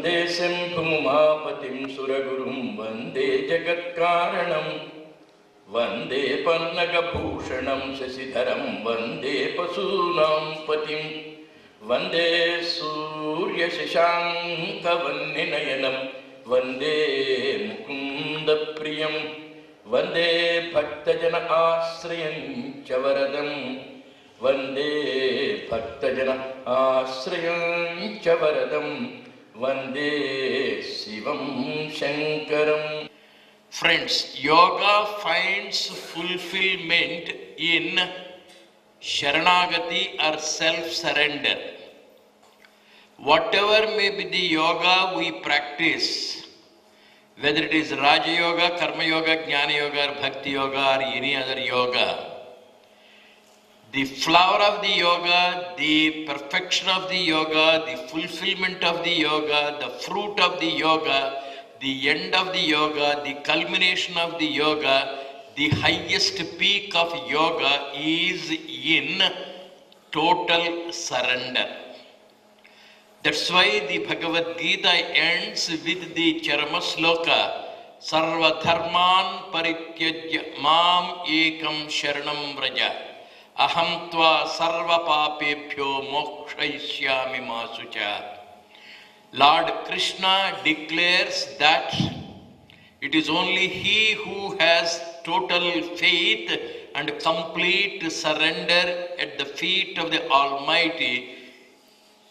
वन्दे शम्भुमुमापतिं सुरगुरुं वन्दे जगत्कारणं वन्दे पन्नगभूषणं शशिधरं वन्दे पशूनां पतिं वन्दे सूर्यशशाङ्कवह्निनयनं वन्दे मुकुन्दप्रियं वन्दे भक्तजन आश्रयं च वरदं वन्दे भक्तजन आश्रयं च वरदं वन्दे शिवं शङ्करम्. Friends, yoga finds fulfillment in Sharanagati or self-surrender. Whatever may be the yoga we practice, whether it is Raja Yoga, Karma Yoga, Jnana Yoga, or Bhakti Yoga, or any other yoga, the flower of the yoga, the perfection of the yoga, the fulfillment of the yoga, the fruit of the yoga, the end of the yoga, the culmination of the yoga, the highest peak of yoga is in total surrender. That's why the Bhagavad Gita ends with the Charama Sloka, Sarva Dharman Parityajya Mam Ekam Sharanam Vraja. Aham tva sarva papebhyo mokshayishyami ma sucha. Lord Krishna declares that it is only he who has total faith and complete surrender at the feet of the Almighty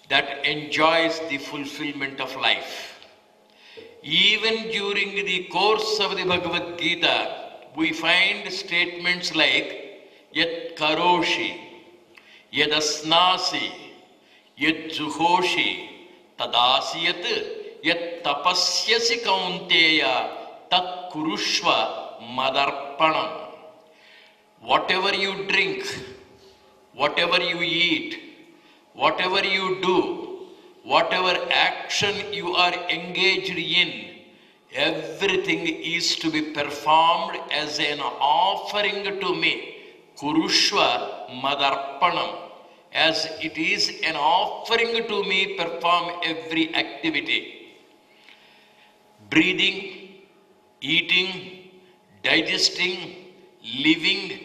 that enjoys the fulfillment of life. Even during the course of the Bhagavad Gita, we find statements like Yat karoshi, yad asnasi, yad juhoshi, tadasiyat, yat tapasyasi kaunteya, tat kurushva madarpanam. Whatever you drink, whatever you eat, whatever you do, whatever action you are engaged in, everything is to be performed as an offering to me. Kurushva madarpanam. As it is an offering to me, perform every activity. Breathing, eating, digesting, living,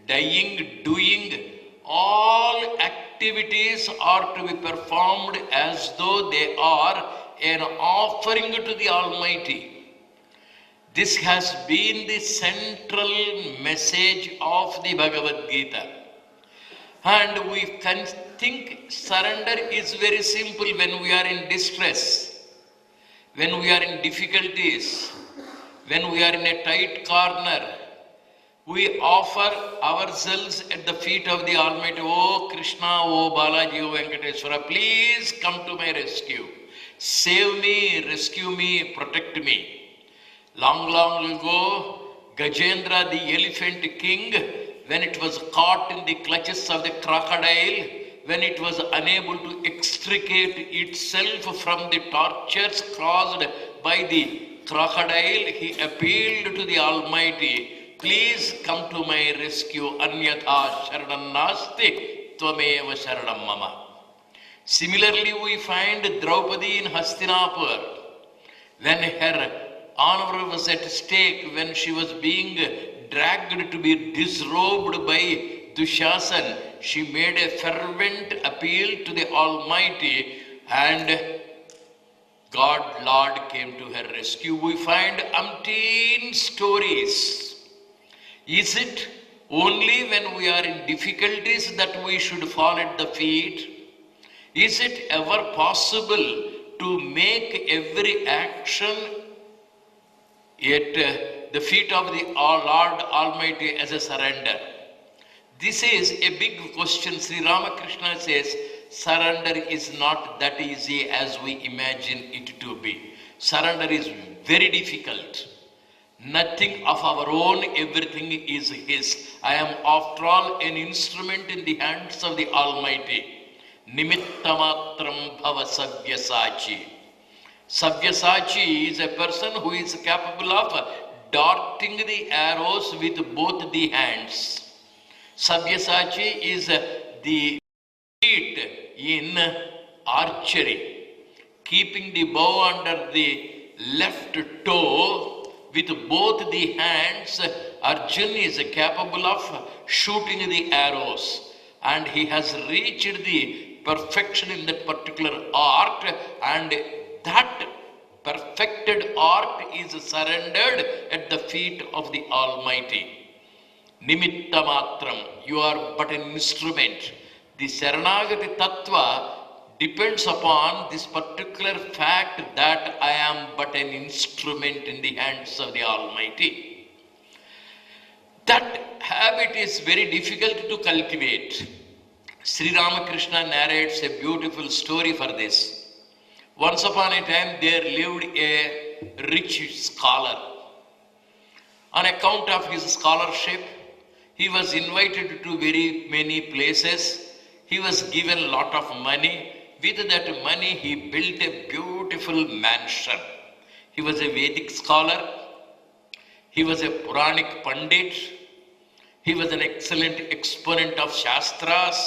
dying, doing, all activities are to be performed as though they are an offering to the Almighty. This has been the central message of the Bhagavad Gita. And we can think surrender is very simple when we are in distress, when we are in difficulties, when we are in a tight corner. We offer ourselves at the feet of the Almighty. Oh Krishna, oh Balaji, oh Venkateswara, please come to my rescue. Save me, rescue me, protect me. Long, long ago, Gajendra, the elephant king, when it was caught in the clutches of the crocodile, when it was unable to extricate itself from the tortures caused by the crocodile, he appealed to the Almighty, please come to my rescue. Anyatha sharanam nasti tvameva sharanam mama. Similarly, we find Draupadi in Hastinapur. When her honor was at stake, when she was being dragged to be disrobed by Dushasan, she made a fervent appeal to the Almighty and God, Lord, came to her rescue. We find umpteen stories. Is it only when we are in difficulties that we should fall at the feet? Is it ever possible to make every action at the feet of the Lord Almighty as a surrender? This is a big question. Sri Ramakrishna says, surrender is not that easy as we imagine it to be. Surrender is very difficult. Nothing of our own, everything is His. I am after all an instrument in the hands of the Almighty. Nimittamatram bhava savyasachi. Savyasachi is a person who is capable of darting the arrows with both the hands. Savyasachi is the feat in archery. keeping the bow under the left toe with both the hands, Arjun is capable of shooting the arrows, and he has reached the perfection in that particular art, and that perfected art is surrendered at the feet of the Almighty. Nimitta matram, you are but an instrument. The Saranagati Tattva depends upon this particular fact that I am but an instrument in the hands of the Almighty. That habit is very difficult to cultivate. Sri Ramakrishna narrates a beautiful story for this. Once upon a time there lived a rich scholar. On account of his scholarship, he was invited to very many places. He was given a lot of money. With that money, he built a beautiful mansion. He was a Vedic scholar. He was a Puranic Pandit. He was an excellent exponent of Shastras.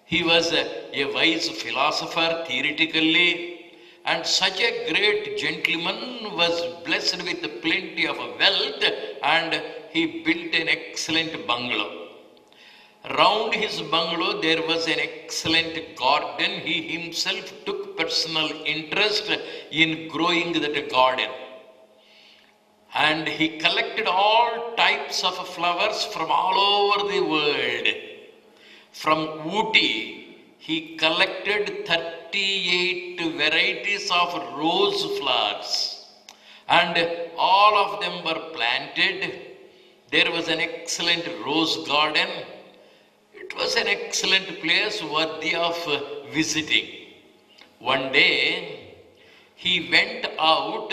He was a wise philosopher theoretically. And such a great gentleman was blessed with plenty of wealth, and he built an excellent bungalow. Round his bungalow there was an excellent garden. He himself took personal interest in growing that garden. And he collected all types of flowers from all over the world. From Ooty, he collected 38 varieties of rose flowers. And all of them were planted. There was an excellent rose garden. It was an excellent place worthy of visiting. One day, he went out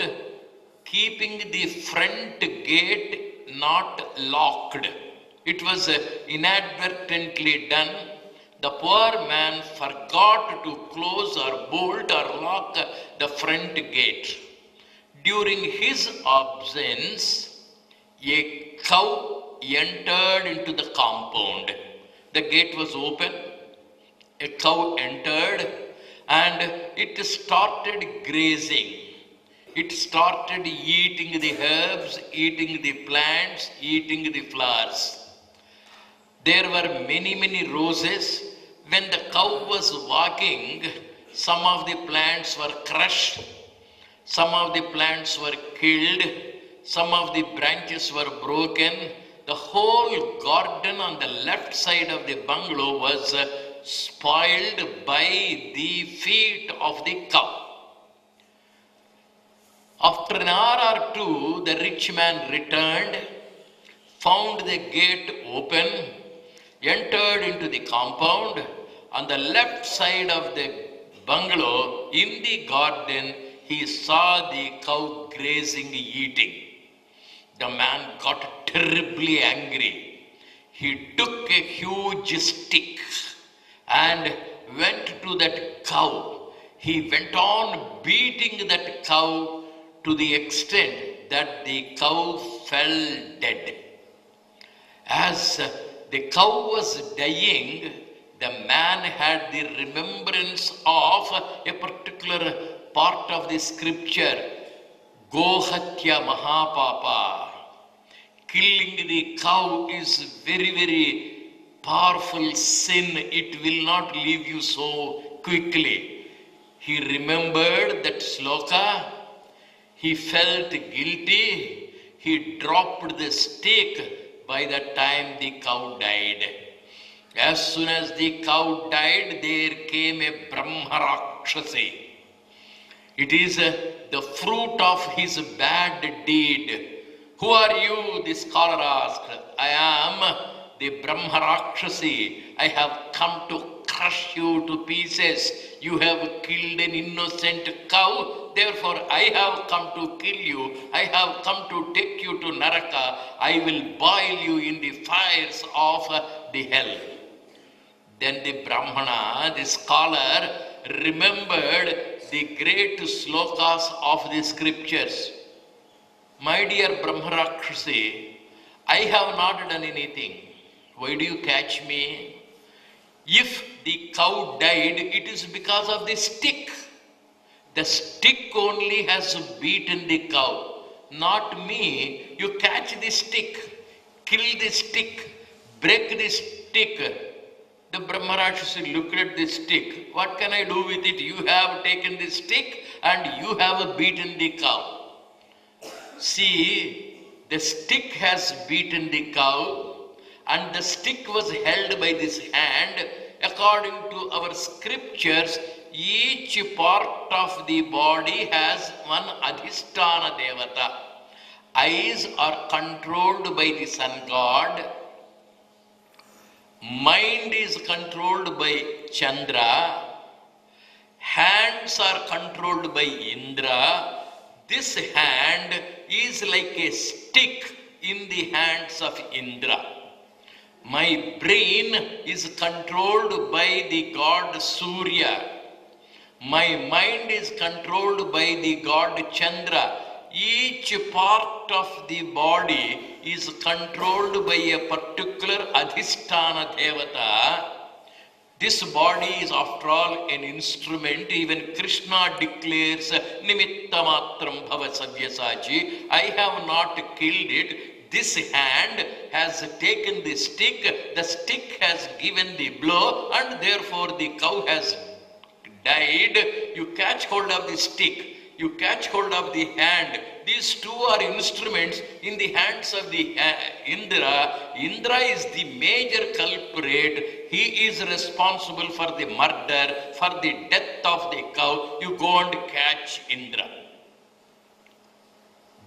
keeping the front gate not locked. It was inadvertently done. The poor man forgot to close or bolt or lock the front gate. During his absence, a cow entered into the compound. The gate was open. A cow entered and it started grazing. It started eating the herbs, eating the plants, eating the flowers. There were many roses. When the cow was walking, some of the plants were crushed, some of the plants were killed, some of the branches were broken. The whole garden on the left side of the bungalow was spoiled by the feet of the cow. After an hour or two, the rich man returned, found the gate open, entered into the compound. On the left side of the bungalow, in the garden, he saw the cow grazing, eating. The man got terribly angry. He took a huge stick and went to that cow. He went on beating that cow to the extent that the cow fell dead. As the cow was dying, the man had the remembrance of a particular part of the scripture, Gohatya Mahapapa. Killing the cow is very powerful sin. It will not leave you so quickly. He remembered that sloka. He felt guilty. He dropped the stick. By the time the cow died. As soon as the cow died, there came a Brahma Rakshasi. It is the fruit of his bad deed. Who are you? The scholar asked. I am the Brahma Rakshasi. I have come to crush you to pieces. You have killed an innocent cow. Therefore, I have come to kill you. I have come to take you to Naraka. I will boil you in the fires of the hell. Then the Brahmana, the scholar, remembered the great slokas of the scriptures. My dear Brahma Rakshasi, I have not done anything. Why do you catch me? If the cow died, it is because of the stick. The stick only has beaten the cow, not me. You catch the stick, kill the stick, break the stick. The Brahmarajasi looked at the stick. What can I do with it? You have taken the stick and you have beaten the cow. See, the stick has beaten the cow and the stick was held by this hand. According to our scriptures, each part of the body has one Adhisthana Devata. Eyes are controlled by the sun god. Mind is controlled by Chandra. Hands are controlled by Indra. This hand is like a stick in the hands of Indra. My brain is controlled by the god Surya. My mind is controlled by the god Chandra. Each part of the body is controlled by a particular Adhisthana Devata. This body is after all an instrument. Even Krishna declares, Nimitta matram bhava sabyasachi. I have not killed it. This hand has taken the stick has given the blow, and therefore the cow has died. You catch hold of the stick, you catch hold of the hand. These two are instruments in the hands of the Indra. Indra is the major culprit. He is responsible for the murder, for the death of the cow. You go and catch Indra.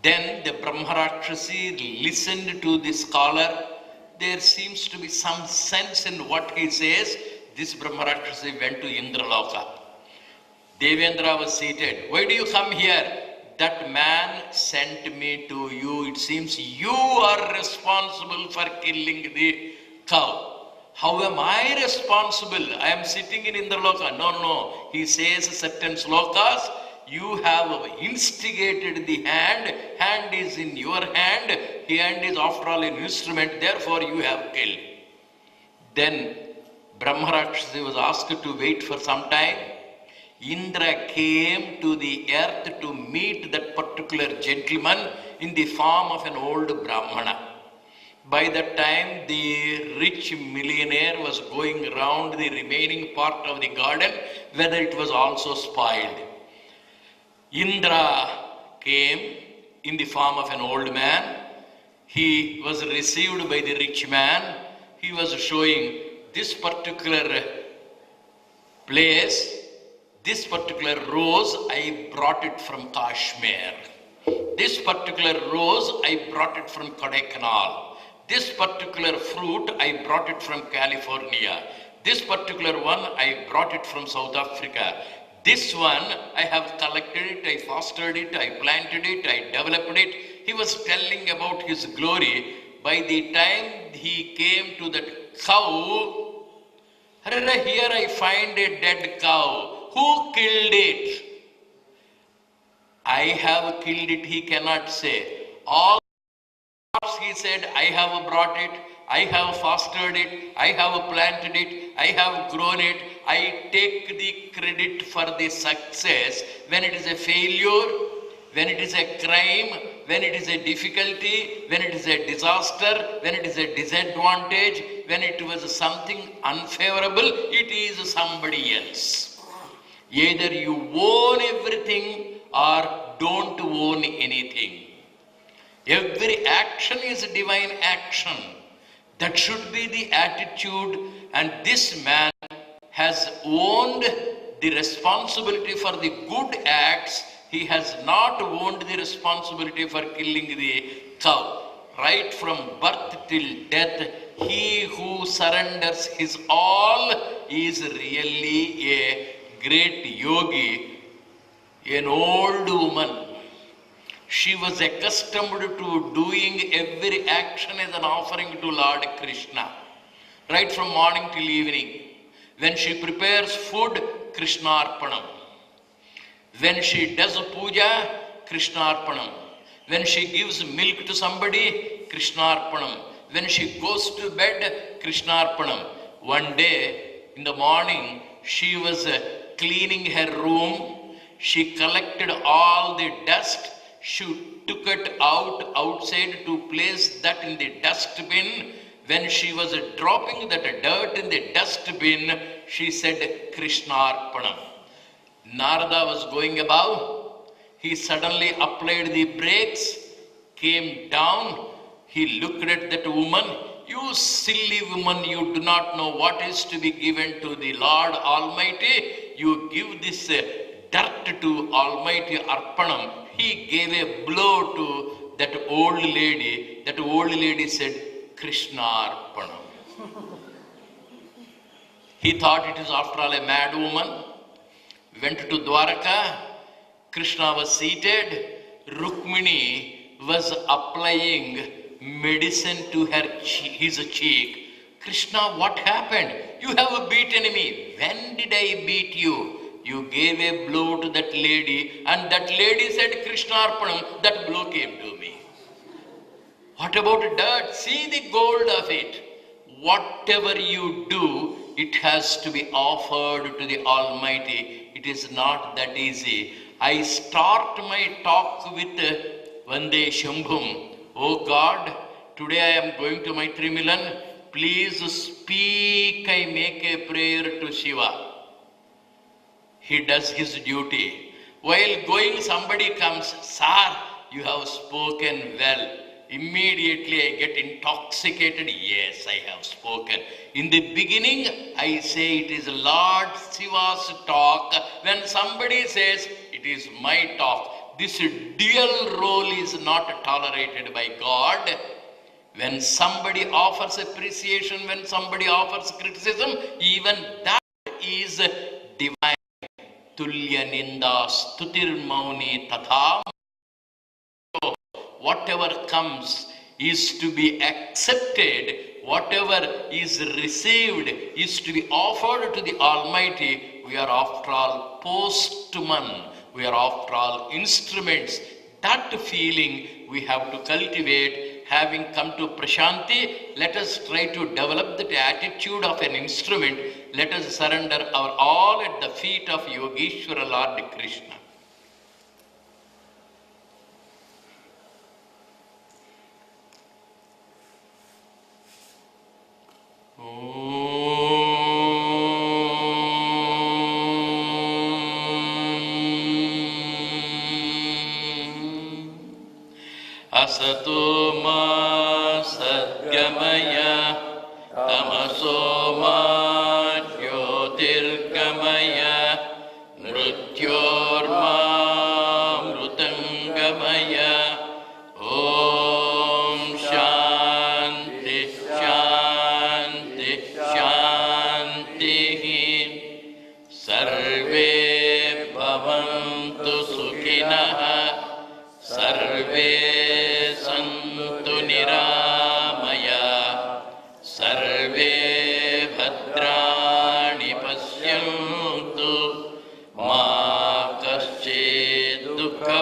Then the Brahmarakshasi listened to the scholar. There seems to be some sense in what he says. This Brahmarakshasi went to Indraloka. Devendra was seated. Why do you come here? That man sent me to you. It seems you are responsible for killing the cow. How am I responsible? I am sitting in Indraloka. No. He says certain slokas. You have instigated the hand. Hand is in your hand. Hand is after all an instrument. Therefore you have killed. Then Brahmarakshasi was asked to wait for some time. Indra came to the earth to meet that particular gentleman in the form of an old Brahmana. By that time, the rich millionaire was going around the remaining part of the garden, whether it was also spoiled. Indra came in the form of an old man. He was received by the rich man. He was showing this particular place. This particular rose, I brought it from Kashmir. This particular rose, I brought it from Kodaikanal. This particular fruit, I brought it from California. This particular one, I brought it from South Africa. This one, I have collected it, I fostered it, I planted it, I developed it. He was telling about his glory. By the time he came to that cow, here I find a dead cow. Who killed it? I have killed it, he cannot say. All he said, I have brought it, I have fostered it, I have planted it, I have grown it. I take the credit for the success. When it is a failure, when it is a crime, when it is a difficulty, when it is a disaster, when it is a disadvantage, when it was something unfavorable, it is somebody else. Either you own everything or don't own anything. Every action is a divine action. That should be the attitude, and this man has owned the responsibility for the good acts. He has not owned the responsibility for killing the cow. Right from birth till death, he who surrenders his all is really a great yogi. An old woman. She was accustomed to doing every action as an offering to Lord Krishna. Right from morning till evening. When she prepares food, Krishna Arpanam. When she does puja, Krishna Arpanam. When she gives milk to somebody, Krishna Arpanam. When she goes to bed, Krishna Arpanam. One day in the morning, she was cleaning her room. She collected all the dust. She took it outside to place that in the dustbin. When she was dropping that dirt in the dustbin, she said, Krishnarpanam. Narada was going above. He suddenly applied the brakes, came down. He looked at that woman. You silly woman, you do not know what is to be given to the Lord Almighty. You give this dirt to Almighty Arpanam. He gave a blow to that old lady. That old lady said, Krishna Arpanam. He thought it is after all a mad woman. Went to Dwaraka. Krishna was seated. Rukmini was applying medicine to his cheek. Krishna, what happened? You have beaten me. When did I beat you? You gave a blow to that lady, and that lady said, Krishna Arpanam, that blow came to me. What about dirt? See the gold of it. Whatever you do, it has to be offered to the Almighty. It is not that easy. I start my talk with Vande Shambhum. Oh God, today I am going to my Trimilan. Please speak, I make a prayer to Shiva. He does his duty. While going, somebody comes, Sir, you have spoken well. Immediately I get intoxicated. Yes, I have spoken. In the beginning, I say it is Lord Shiva's talk. When somebody says it is my talk, this dual role is not tolerated by God. When somebody offers appreciation, when somebody offers criticism, even that is divine. Tulya ninda stutir mauni tatha. Whatever comes is to be accepted. Whatever is received is to be offered to the Almighty. We are after all postman. We are after all instruments. That feeling we have to cultivate. Having come to Prashanti, let us try to develop that attitude of an instrument. Let us surrender our all at the feet of Yogeshwara Lord Krishna. Asato ma sadgamaya tamaso ma jyotirgamaya mrityorma mrutangamaya. Om Shanti Shanti Shanti. Sarve bhavantu sukhinah. Sarve santu niramaya. Sarve bhadrani pasyantu. Ma kaschid dukha